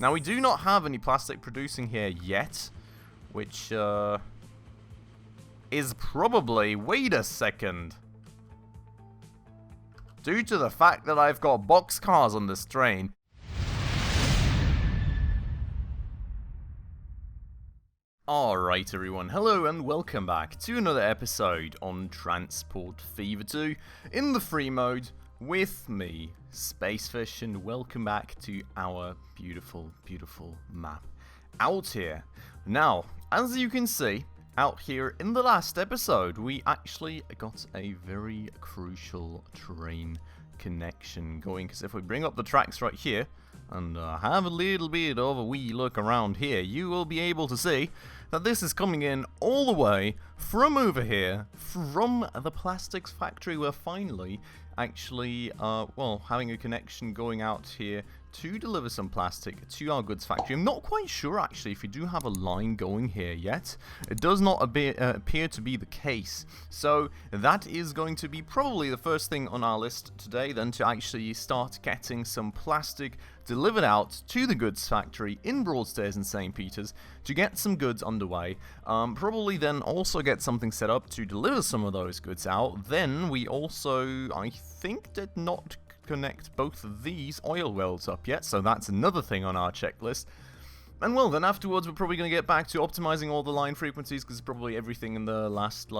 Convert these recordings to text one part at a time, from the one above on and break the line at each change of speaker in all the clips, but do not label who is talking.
Now, we do not have any plastic producing here yet, which is probably... Wait a second. Due to the fact that I've got boxcars on this train. Alright everyone, hello and welcome back to another episode on Transport Fever 2 in the free mode with me, Spacefish, and welcome back to our beautiful, beautiful map out here. Now, as you can see, out here in the last episode, we actually got a very crucial train connection going, because if we bring up the tracks right here, and have a little bit of a wee look around here, you will be able to see that this is coming in all the way from over here, from the plastics factory. We're finally actually, well, having a connection going out here to deliver some plastic to our goods factory. I'm not quite sure actually if we do have a line going here yet. It does not appear to be the case. So that is going to be probably the first thing on our list today then, to actually start getting some plastic delivered out to the goods factory in Broadstairs and St. Peter's to get some goods underway. Probably then also get something set up to deliver some of those goods out. Then we also, I think, did not connect both of these oil wells up yet, so that's another thing on our checklist. And well, then afterwards we're probably going to get back to optimizing all the line frequencies, because probably everything in the last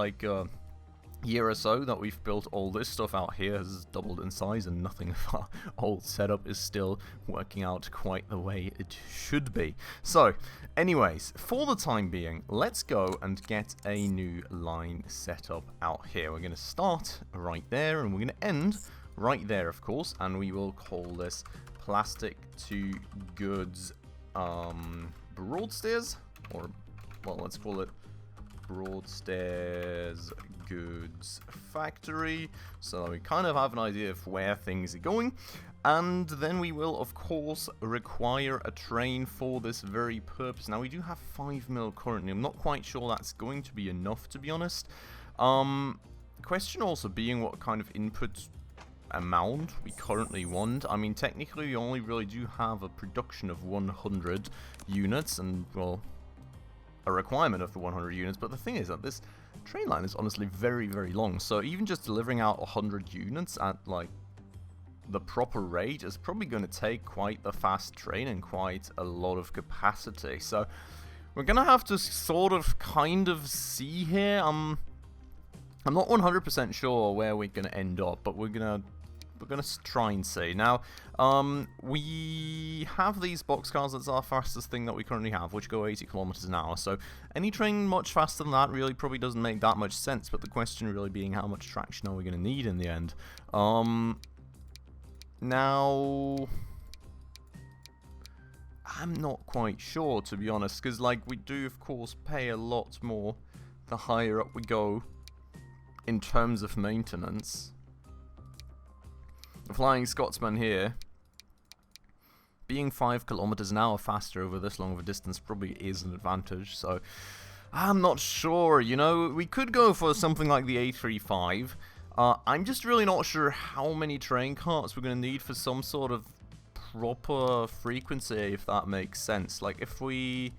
year or so that we've built all this stuff out here has doubled in size, and nothing of our old setup is still working out quite the way it should be. So anyways, for the time being, let's go and get a new line set up out here. We're going to start right there and we're going to end right there, of course, and we will call this plastic to goods Broadstairs, or well, let's call it Broadstairs goods factory, so we kind of have an idea of where things are going. And then we will of course require a train for this very purpose. Now we do have 5 mil currently. I'm not quite sure that's going to be enough, to be honest. Question also being what kind of input amount we currently want. I mean, technically we only really do have a production of 100 units, and well, a requirement of the 100 units, but the thing is that this train line is honestly very, very long, so even just delivering out 100 units at like the proper rate is probably going to take quite the fast train and quite a lot of capacity. So we're gonna have to sort of kind of see here. I'm not 100% sure where we're gonna end up, but we're gonna try and see. Now, we have these boxcars. That's our fastest thing that we currently have, which go 80 kilometers an hour. So any train much faster than that really probably doesn't make that much sense. But the question really being, how much traction are we going to need in the end? Now, I'm not quite sure, to be honest, because like we do of course pay a lot more the higher up we go in terms of maintenance. The Flying Scotsman here, being 5 kilometers an hour faster over this long of a distance probably is an advantage, so I'm not sure. You know, we could go for something like the A35. I'm just really not sure how many train carts we're going to need for some sort of proper frequency, if that makes sense. Like, if we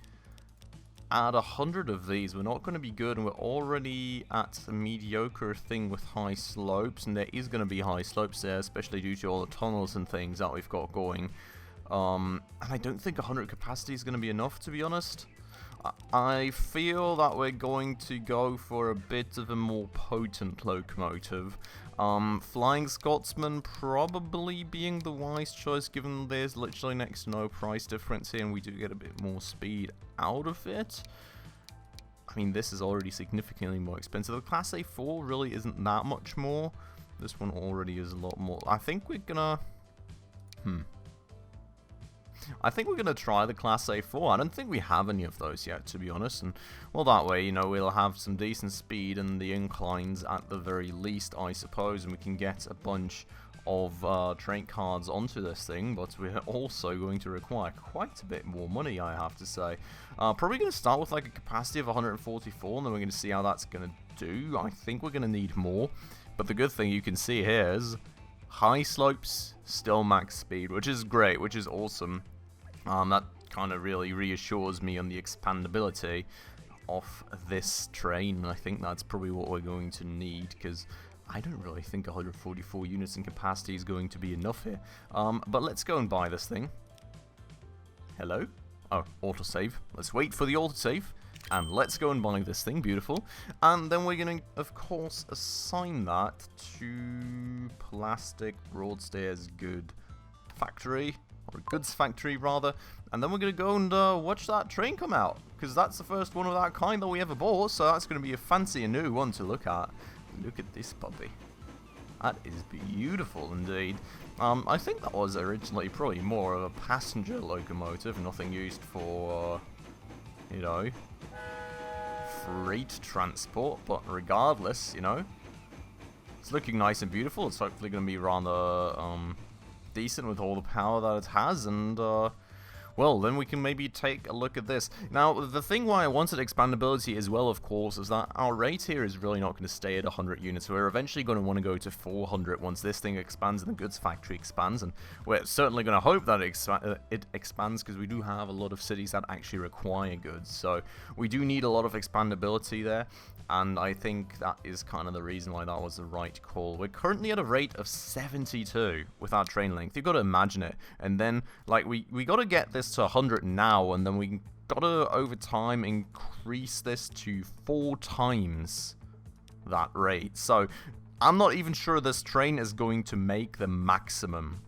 add 100 of these, we're not going to be good, and we're already at a mediocre thing with high slopes, and there is going to be high slopes there, especially due to all the tunnels and things that we've got going. And I don't think 100 capacity is going to be enough, to be honest. I feel that we're going to go for a bit of a more potent locomotive. Flying Scotsman probably being the wise choice, given there's literally next to no price difference here, and we do get a bit more speed out of it. I mean, this is already significantly more expensive. The Class A4 really isn't that much more. This one already is a lot more. I think we're gonna... I think we're going to try the Class A4. I don't think we have any of those yet, to be honest. And, well, that way, you know, we'll have some decent speed and the inclines at the very least, I suppose. And we can get a bunch of train cards onto this thing. But we're also going to require quite a bit more money, I have to say. Probably going to start with, like, a capacity of 144. And then we're going to see how that's going to do. I think we're going to need more. But the good thing you can see here is high slopes, still max speed, which is great, which is awesome. That kind of really reassures me on the expandability of this train, and I think that's probably what we're going to need, because I don't really think 144 units in capacity is going to be enough here. But let's go and buy this thing. Hello? Oh, autosave. Let's wait for the autosave, and let's go and buy this thing. Beautiful. And then we're going to, of course, assign that to plastic broadstairs good factory, or goods factory rather, and then we're going to go and watch that train come out, because that's the first one of that kind that we ever bought, so that's going to be a fancy and new one to look at. Look at this puppy. That is beautiful indeed. I think that was originally probably more of a passenger locomotive, nothing used for, you know, freight transport, but regardless, you know, it's looking nice and beautiful. It's hopefully going to be rather decent with all the power that it has, and well, then we can maybe take a look at this. Now, the thing why I wanted expandability as well, of course, is that our rate here is really not going to stay at 100 units. We're eventually going to want to go to 400 once this thing expands and the goods factory expands, and we're certainly going to hope that it expands, because we do have a lot of cities that actually require goods, so we do need a lot of expandability there. And I think that is kind of the reason why that was the right call. We're currently at a rate of 72 with our train length. You've got to imagine it. And then, like, we got to get this to 100 now, and then we got to, over time, increase this to 4 times that rate. So, I'm not even sure this train is going to make the maximum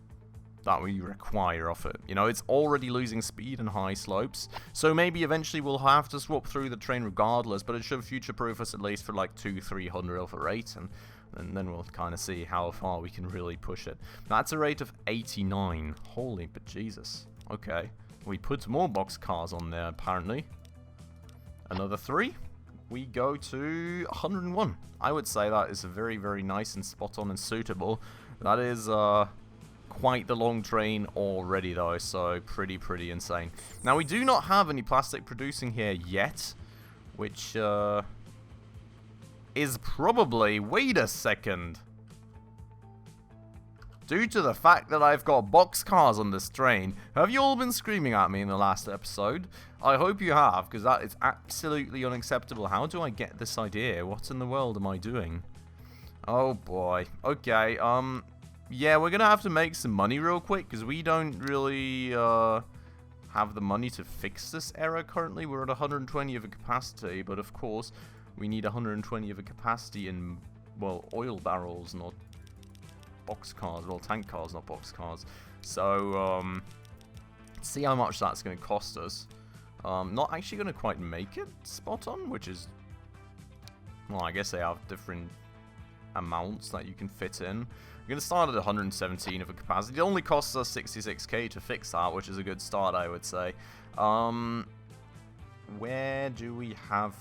that we require of it. You know, it's already losing speed in high slopes, so maybe eventually we'll have to swap through the train regardless, but it should future-proof us at least for like 200-300 of a rate, and then we'll kind of see how far we can really push it. That's a rate of 89. Holy but Jesus. Okay, we put more boxcars on there apparently. Another 3. We go to 101. I would say that is very, very nice and spot on and suitable. That is quite the long train already though, so pretty insane. Now we do not have any plastic producing here yet, which is probably, wait a second, due to the fact that I've got boxcars on this train. Have you all been screaming at me in the last episode? I hope you have, because that is absolutely unacceptable. How do I get this idea? What in the world am I doing? Oh boy. Okay, yeah, we're going to have to make some money real quick, because we don't really have the money to fix this error currently. We're at 120 of a capacity, but of course, we need 120 of a capacity in, well, oil barrels, not boxcars. Well, tank cars, not boxcars. So, let's see how much that's going to cost us. Not actually going to quite make it spot on, which is, well, I guess they have different amounts that you can fit in. We're going to start at 117 of a capacity. It only costs us 66k to fix that, which is a good start, I would say. Where do we have...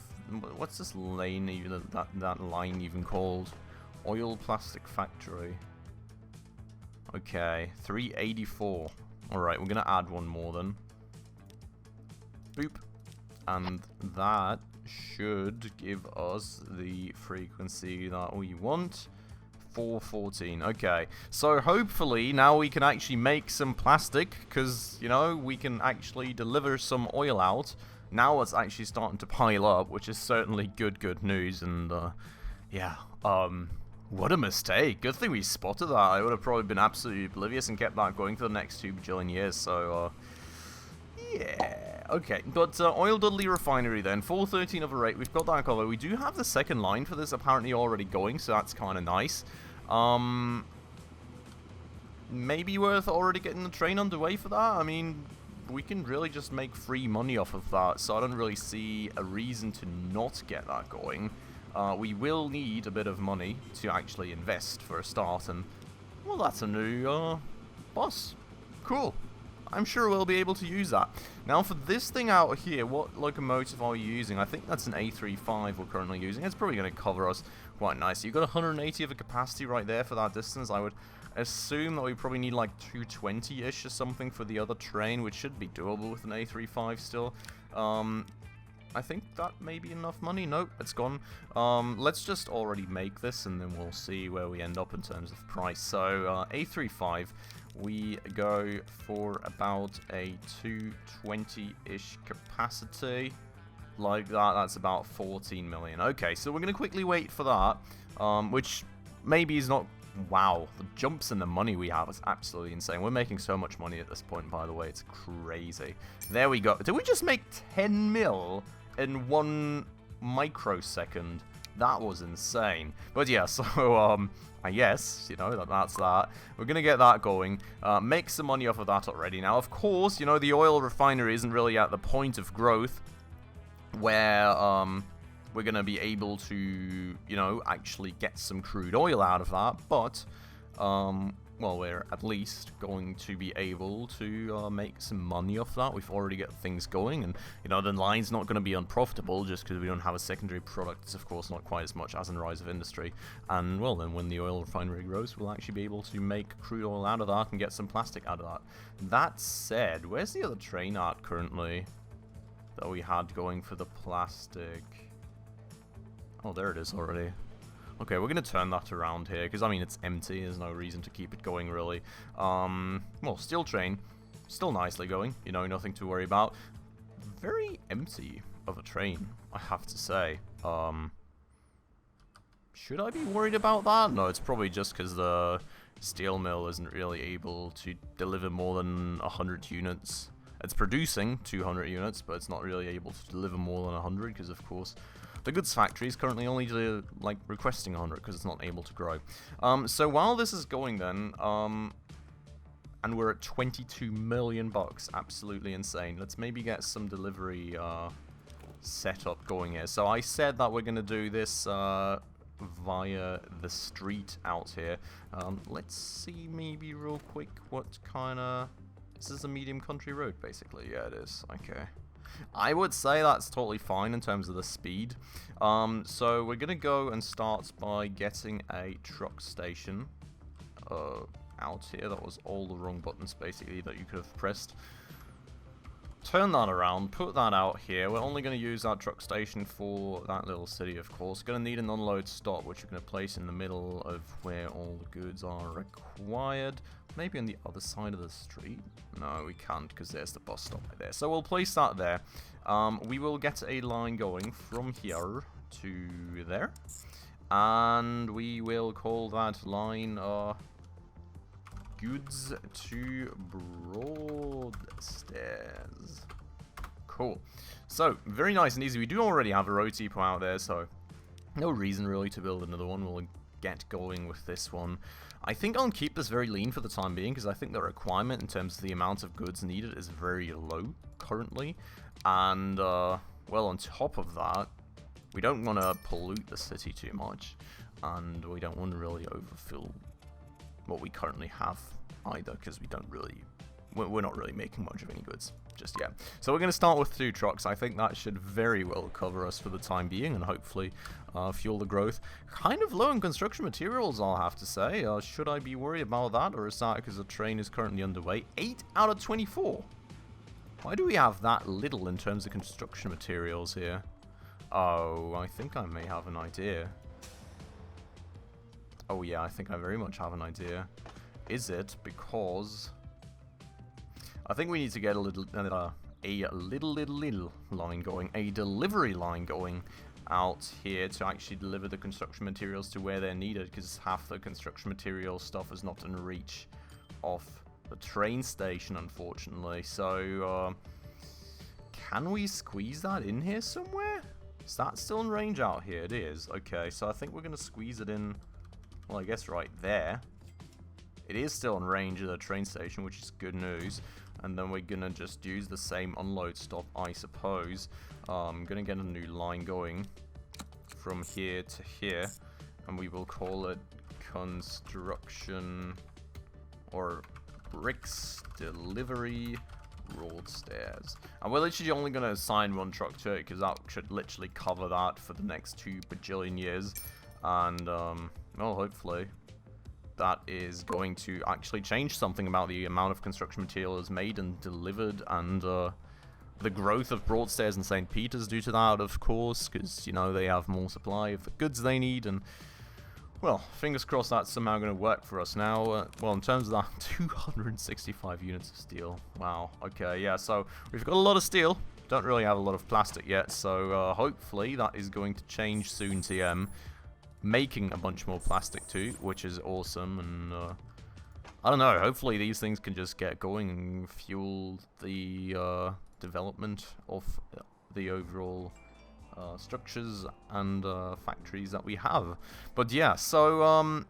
What's this lane even, that line even called? Oil Plastic Factory. Okay, 384. Alright, we're going to add one more then. Boop. And that should give us the frequency that we want. 414. Okay, so hopefully now we can actually make some plastic, because, you know, we can actually deliver some oil out. Now it's actually starting to pile up, which is certainly good news. And yeah, what a mistake. Good thing we spotted that. I would have probably been absolutely oblivious and kept that going for the next 2 bajillion years. So yeah. Okay, but Oil Dudley Refinery then, 413 of a rate, we've got that covered. We do have the second line for this apparently already going, so that's kind of nice. Maybe worth already getting the train underway for that. I mean, we can really just make free money off of that, so I don't really see a reason to not get that going. We will need a bit of money to actually invest for a start, and, well, that's a new bus. Cool. I'm sure we'll be able to use that. Now for this thing out here, what locomotive are we using? I think that's an A35 we're currently using. It's probably going to cover us quite nicely. You've got 180 of a capacity right there for that distance. I would assume that we probably need like 220-ish or something for the other train, which should be doable with an A35 still. I think that may be enough money. Nope, it's gone. Let's just already make this, and then we'll see where we end up in terms of price. So, A35, we go for about a 220-ish capacity. Like that, that's about 14 million. Okay, so we're going to quickly wait for that, which maybe is not... Wow, the jumps in the money we have is absolutely insane. We're making so much money at this point, by the way. It's crazy. There we go. Did we just make 10 mil in 1 microsecond? That was insane. But yeah, so, I guess, you know, that's that. We're going to get that going. Make some money off of that already. Now, of course, you know, the oil refinery isn't really at the point of growth where, we're going to be able to, you know, actually get some crude oil out of that, but, well, we're at least going to be able to make some money off that. We've already got things going, and, you know, the line's not going to be unprofitable just because we don't have a secondary product. It's, of course, not quite as much as in Rise of Industry, and, well, then when the oil refinery grows, we'll actually be able to make crude oil out of that and get some plastic out of that. That said, where's the other train at currently that we had going for the plastic? Oh, there it is already. Okay, we're going to turn that around here, because, I mean, it's empty. There's no reason to keep it going, really. Well, steel train, still nicely going. You know, nothing to worry about. Very empty of a train, I have to say. Should I be worried about that? No, it's probably just because the steel mill isn't really able to deliver more than 100 units. It's producing 200 units, but it's not really able to deliver more than 100, because, of course... The goods factory is currently only like requesting 100 because it's not able to grow. So while this is going then, and we're at 22 million bucks, absolutely insane. Let's maybe get some delivery setup going here. So I said that we're going to do this via the street out here. Let's see maybe real quick what kind of... This is a medium country road basically. Yeah, it is. Okay. I would say that's totally fine in terms of the speed. So we're going to go and start by getting a truck station out here. That was all the wrong buttons, basically, that you could have pressed. Turn that around, put that out here. We're only going to use that truck station for that little city, of course. Going to need an unload stop, which we're going to place in the middle of where all the goods are required. Maybe on the other side of the street? No, we can't, because there's the bus stop right there. So we'll place that there. We will get a line going from here to there. And we will call that line goods to Broadstairs. Cool. So, very nice and easy. We do already have a road depot out there, so no reason really to build another one. We'll get going with this one. I think I'll keep this very lean for the time being, because I think the requirement in terms of the amount of goods needed is very low currently. And, well, on top of that, we don't want to pollute the city too much, and we don't want to really overfill what we currently have either, because we're not really making much of any goods just yet. So we're going to start with 2 trucks. I think that should very well cover us for the time being, and hopefully fuel the growth. Kind of low on construction materials, I'll have to say. Should I be worried about that, or is that because the train is currently underway? 8 out of 24. Why do we have that little in terms of construction materials here? Oh, I think I may have an idea. Oh yeah, I think I very much have an idea. Is it because... I think we need to get a little line going, a delivery line going out here to actually deliver the construction materials to where they're needed, because half the construction material stuff is not in reach of the train station, unfortunately. So, can we squeeze that in here somewhere? Is that still in range out here? It is. Okay, so I think we're going to squeeze it in, well, I guess right there. It is still in range of the train station, which is good news. And then we're going to just use the same unload stop, I suppose. I'm going to get a new line going from here to here. And we will call it construction or bricks delivery Broadstairs. And we're literally only going to assign 1 truck to it, because that should literally cover that for the next 2 bajillion years. And, well, hopefully that is going to actually change something about the amount of construction materials made and delivered, and the growth of Broadstairs and St. Peter's due to that, of course, because, you know, they have more supply of the goods they need, and Well, fingers crossed that's somehow going to work for us now. Well, in terms of that, 265 units of steel. Wow. Okay, yeah, so we've got a lot of steel. Don't really have a lot of plastic yet, so hopefully that is going to change soon, TM. Making a bunch more plastic too, which is awesome, and I don't know, hopefully these things can just get going and fuel the development of the overall structures and factories that we have. But yeah, so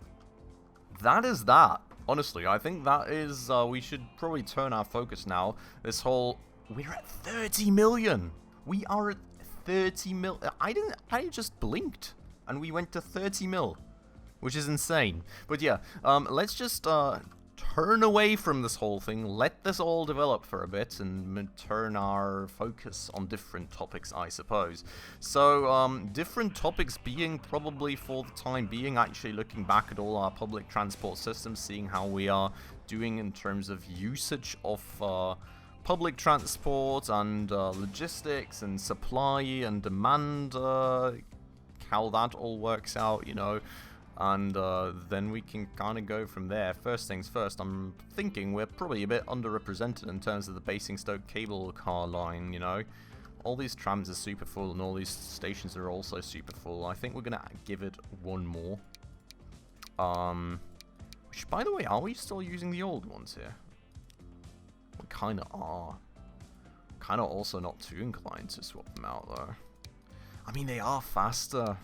that is that. Honestly, I think that is, we should probably turn our focus now. This whole, we're at 30 million. We are at 30 mil. I just blinked and we went to 30 mil, which is insane. But yeah, let's just turn away from this whole thing, let this all develop for a bit, and turn our focus on different topics, I suppose. So, different topics being probably for the time being actually looking back at all our public transport systems, seeing how we are doing in terms of usage of public transport and logistics and supply and demand, how that all works out, you know. And then we can kind of go from there. First things first, I'm thinking we're probably a bit underrepresented in terms of the Basingstoke cable car line, you know. All these trams are super full and all these stations are also super full. I think we're going to give it one more. Which, by the way, are we still using the old ones here? We kind of are. Kind of also not too inclined to swap them out, though. I mean, they are faster.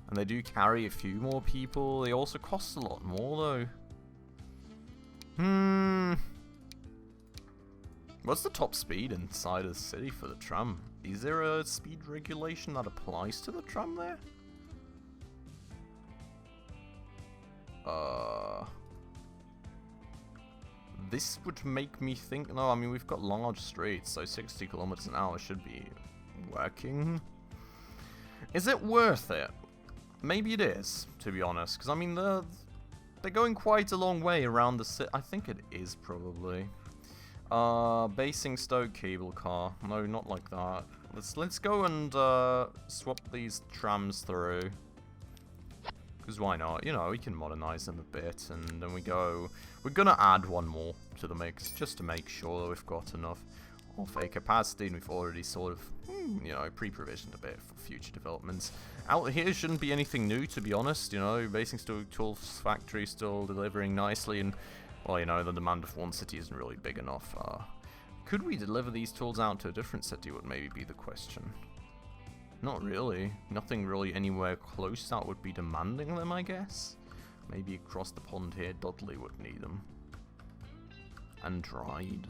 And they do carry a few more people. They also cost a lot more, though. What's the top speed inside the city for the tram? Is there a speed regulation that applies to the tram there? This would make me think... No, I mean, we've got large streets, so 60 kilometers an hour should be working. Is it worth it? Maybe it is, to be honest, because I mean they're going quite a long way around the city. I think it is probably. Basingstoke cable car. No, not like that. Let's go and swap these trams through. Because why not? You know, we can modernize them a bit, and then we're gonna add one more to the mix just to make sure that we've got enough of a capacity, and we've already sort of, you know, pre-provisioned a bit for future developments. Out here shouldn't be anything new, to be honest, you know, Basingstoke Tools Factory still delivering nicely, and, well, you know, the demand of one city isn't really big enough. Could we deliver these tools out to a different city would maybe be the question. Not really. Nothing really anywhere close that would be demanding them, I guess. Maybe across the pond here, Dudley would need them. And Dried.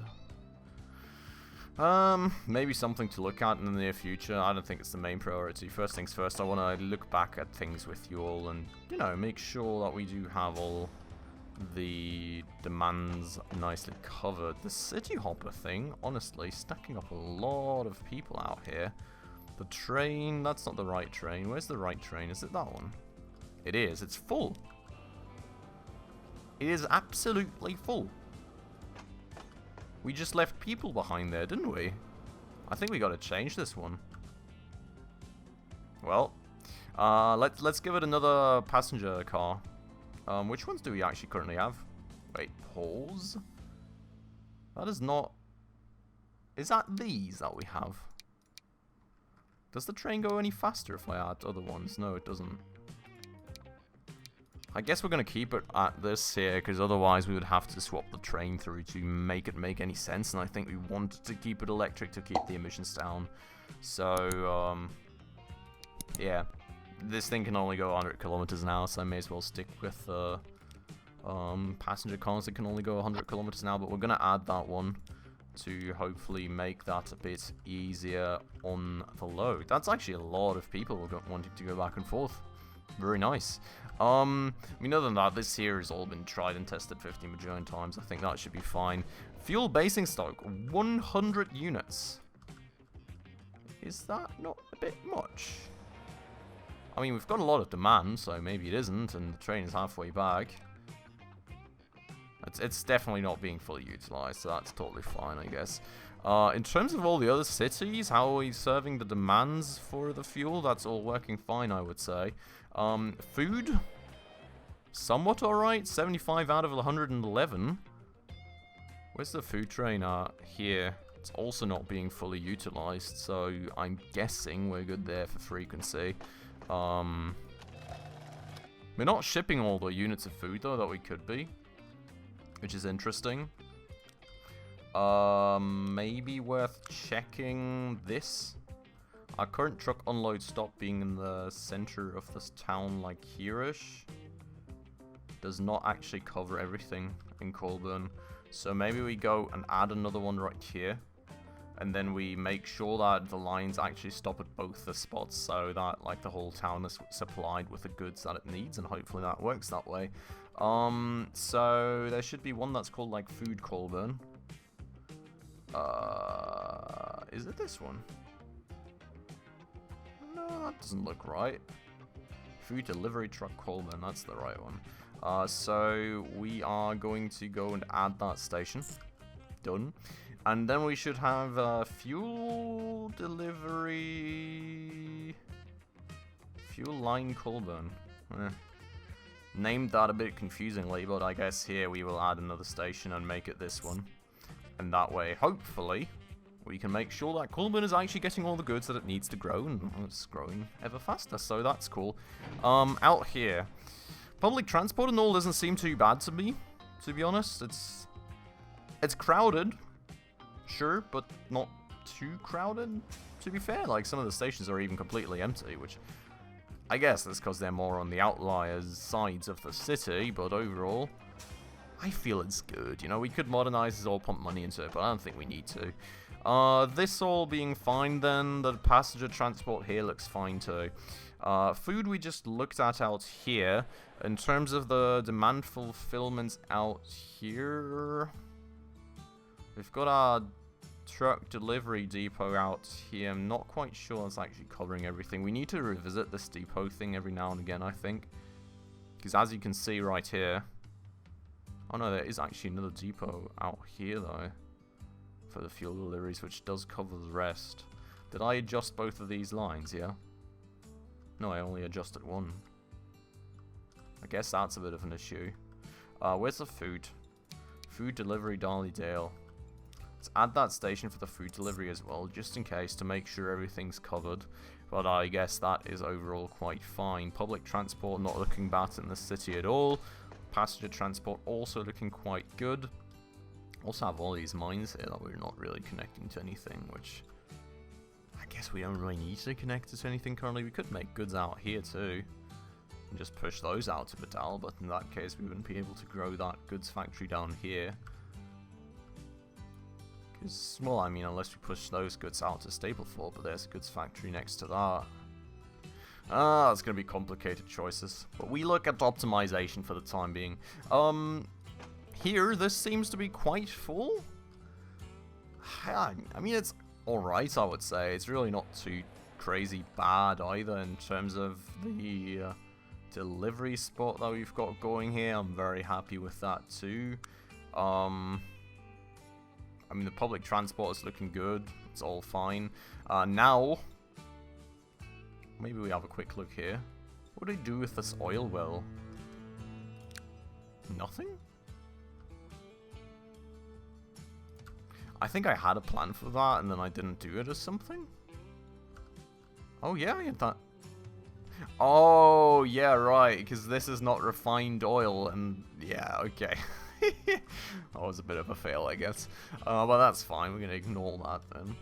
Maybe something to look at in the near future. I don't think it's the main priority. First things first, I want to look back at things with you all and, you know, make sure that we do have all the demands nicely covered. The City Hopper thing, honestly, stacking up a lot of people out here. The train, that's not the right train. Where's the right train? Is it that one? It is. It's full. It is absolutely full. We just left people behind there, didn't we? I think we got to change this one. Well, let's give it another passenger car. Which ones do we actually currently have? Wait, pause. That is not... Is that these that we have? Does the train go any faster if I add other ones? No, it doesn't. I guess we're going to keep it at this here, because otherwise we would have to swap the train through to make it make any sense, and I think we wanted to keep it electric to keep the emissions down. So, yeah. This thing can only go 100 kilometers an hour, so I may as well stick with passenger cars that can only go 100 kilometers an hour, but we're going to add that one to hopefully make that a bit easier on the load. That's actually a lot of people wanting to go back and forth. Very nice. I mean, other than that, this here has all been tried and tested 50 bajillion times. I think that should be fine. Fuel Basingstoke, 100 units. Is that not a bit much? I mean, we've got a lot of demand, so maybe it isn't, and the train is halfway back. It's definitely not being fully utilized, so that's totally fine, I guess. In terms of all the other cities, how are we serving the demands for the fuel? That's all working fine, I would say. Food? somewhat alright. 75 out of 111. Where's the food train here? It's also not being fully utilized, so I'm guessing we're good there for frequency. We're not shipping all the units of food, though, that we could be, which is interesting. Maybe worth checking this. Our current truck unload stop being in the center of this town, like here-ish, does not actually cover everything in Colburn. So maybe we go and add another one right here. And then we make sure that the lines actually stop at both the spots so that like the whole town is supplied with the goods that it needs, and hopefully that works that way. So there should be one that's called like Food Colburn. Is it this one? No, that doesn't look right. Food Delivery Truck Colburn, that's the right one. So we are going to go and add that station. Done. And then we should have fuel delivery... Fuel line Colburn. Named that a bit confusingly, but I guess here we will add another station and make it this one. And that way, hopefully, we can make sure that Colburn is actually getting all the goods that it needs to grow, and it's growing ever faster, so that's cool. Out here, public transport and all doesn't seem too bad to me, to be honest. It's crowded. Sure, but not too crowded, to be fair. Like, some of the stations are even completely empty, which I guess that's because they're more on the outliers sides of the city, but overall, I feel it's good. You know, we could modernize this or pump money into it, but I don't think we need to. This all being fine then, the passenger transport here looks fine too. Food we just looked at out here. In terms of the demand fulfillments out here, we've got our truck delivery depot out here. I'm not quite sure that's actually covering everything. We need to revisit this depot thing every now and again, I think. Because as you can see right here... Oh no, there is actually another depot out here though. For the fuel deliveries, which does cover the rest. Did I adjust both of these lines, yeah? No, I only adjusted one. I guess that's a bit of an issue. Where's the food? Food delivery Darley-Dale. Let's add that station for the food delivery as well, just in case, to make sure everything's covered. But I guess that is overall quite fine. Public transport not looking bad in the city at all. Passenger transport also looking quite good. Also have all these mines here that we're not really connecting to anything, which I guess we don't really need to connect it to anything currently. We could make goods out here too and just push those out to Badal, but in that case we wouldn't be able to grow that goods factory down here. Because, well, I mean, unless we push those goods out to Stapleford, but there's a goods factory next to that. It's going to be complicated choices. But we look at optimization for the time being. Here, this seems to be quite full. I mean, it's alright, I would say. It's really not too crazy bad either in terms of the delivery spot that we've got going here. I'm very happy with that too. I mean, the public transport is looking good. It's all fine. Now, maybe we have a quick look here. What do we do with this oil well? Nothing? I think I had a plan for that, and then I didn't do it or something. Oh, yeah, I had that. Oh, yeah, right, because this is not refined oil, and yeah, okay. That was a bit of a fail, I guess. But that's fine, we're going to ignore that then.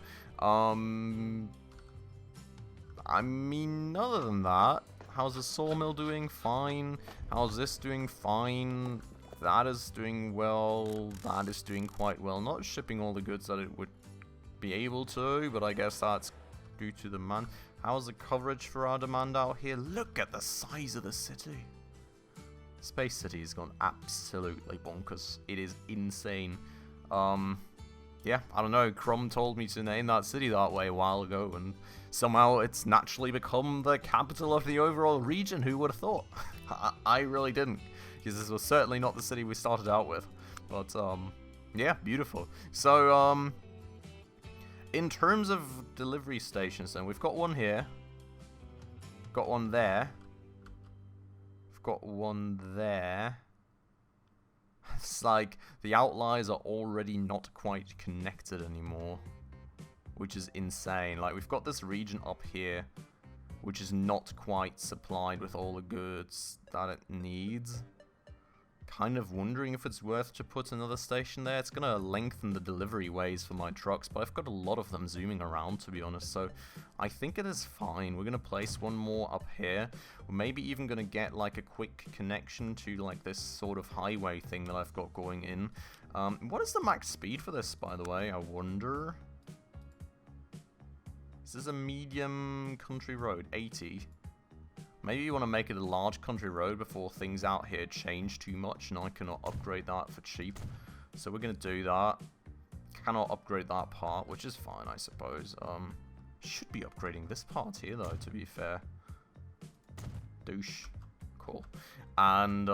I mean, other than that, how's the sawmill doing? Fine. How's this doing? Fine. That is doing well. That is doing quite well. Not shipping all the goods that it would be able to, but I guess that's due to demand. How's the coverage for our demand out here? Look at the size of the city. Space City has gone absolutely bonkers. It is insane. Yeah, I don't know. Crumb told me to name that city that way a while ago, and somehow it's naturally become the capital of the overall region. Who would have thought? I really didn't, because this was certainly not the city we started out with. But, yeah, beautiful. So, in terms of delivery stations, then, we've got one here. Got one there. we've got one there. It's like the outliers are already not quite connected anymore, which is insane. Like, we've got this region up here, which is not quite supplied with all the goods that it needs. Kind of wondering if it's worth to put another station there. It's going to lengthen the delivery ways for my trucks, but I've got a lot of them zooming around, to be honest, so I think it is fine. We're going to place one more up here. We're maybe even going to get like a quick connection to like this sort of highway thing that I've got going in. What is the max speed for this, by the way? I wonder. This is a medium country road, 80. Maybe you want to make it a large country road before things out here change too much, and I cannot upgrade that for cheap. So we're going to do that. Cannot upgrade that part, which is fine, I suppose. Should be upgrading this part here, though, to be fair. Douche. Cool. And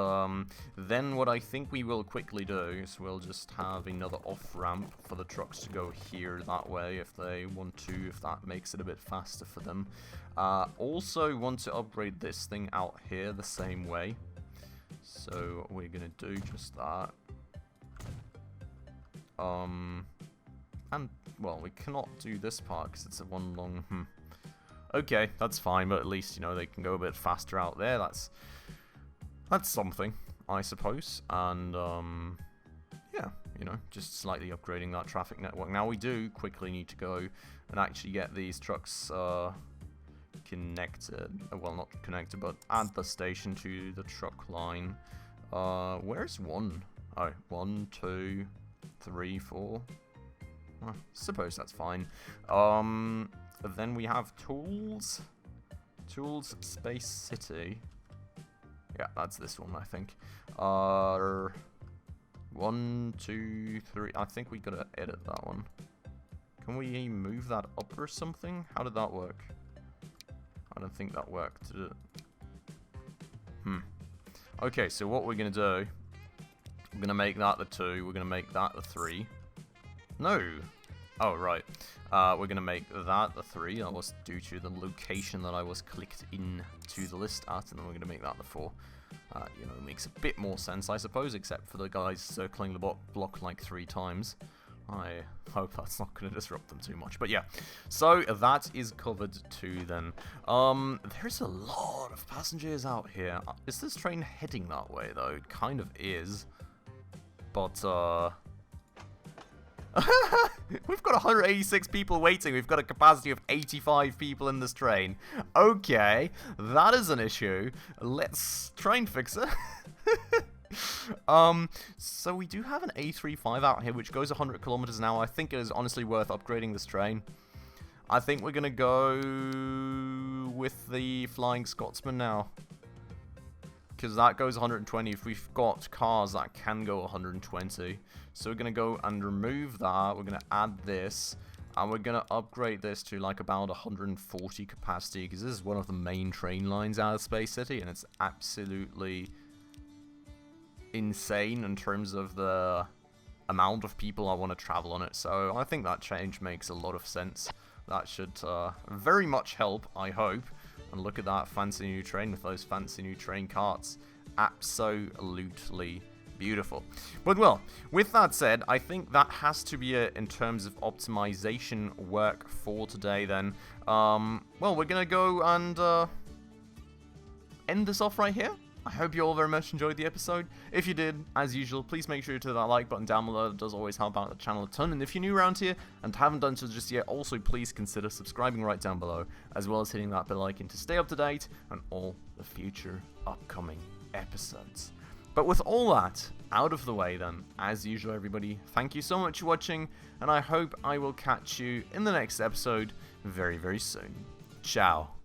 then what I think we will quickly do is we'll just have another off-ramp for the trucks to go here that way if they want to, if that makes it a bit faster for them. Also want to upgrade this thing out here the same way. So we're going to do just that. And, well, we cannot do this part because it's a one long... Okay, that's fine, but at least, you know, they can go a bit faster out there. That's something, I suppose. And, yeah, you know, just slightly upgrading that traffic network. Now, we do quickly need to go and actually get these trucks connected. Well, not connected, but add the station to the truck line. Where's one? Oh, 1, 2, 3, 4. I suppose that's fine. Then we have tools. Tools, Space City. Yeah, that's this one, I think. 1, 2, 3. I think we gotta edit that one. Can we move that up or something? How did that work? I don't think that worked, did it? Okay, so what we're gonna do, we're gonna make that the 2, we're gonna make that the 3. No! Oh, right. We're gonna make that the 3. That was due to the location that I was clicked into the list at, and then we're gonna make that the 4. You know, it makes a bit more sense, I suppose, except for the guys circling the block like 3 times. I hope that's not going to disrupt them too much. But yeah, so that is covered too then. There's a lot of passengers out here. Is this train heading that way though? It kind of is. But, we've got 186 people waiting. We've got a capacity of 85 people in this train. Okay, that is an issue. Let's try and fix it. So we do have an A35 out here, which goes 100 kilometers an hour. I think it is honestly worth upgrading this train. I think we're going to go with the Flying Scotsman now, because that goes 120. If we've got cars that can go 120. So we're going to go and remove that. We're going to add this. And we're going to upgrade this to like about 140 capacity, because this is one of the main train lines out of Space City. And it's absolutely insane in terms of the amount of people I want to travel on it. So I think that change makes a lot of sense. That should very much help, I hope. And look at that fancy new train with those fancy new train carts. Absolutely beautiful. But well, with that said, I think that has to be it in terms of optimization work for today then. Well, we're gonna go and end this off right here. I hope you all very much enjoyed the episode. If you did, as usual, please make sure to hit that like button down below. It does always help out the channel a ton. And if you're new around here and haven't done so just yet, also please consider subscribing right down below, as well as hitting that bell icon to stay up to date on all the future upcoming episodes. But with all that out of the way then, as usual everybody, thank you so much for watching, and I hope I will catch you in the next episode very, very soon. Ciao.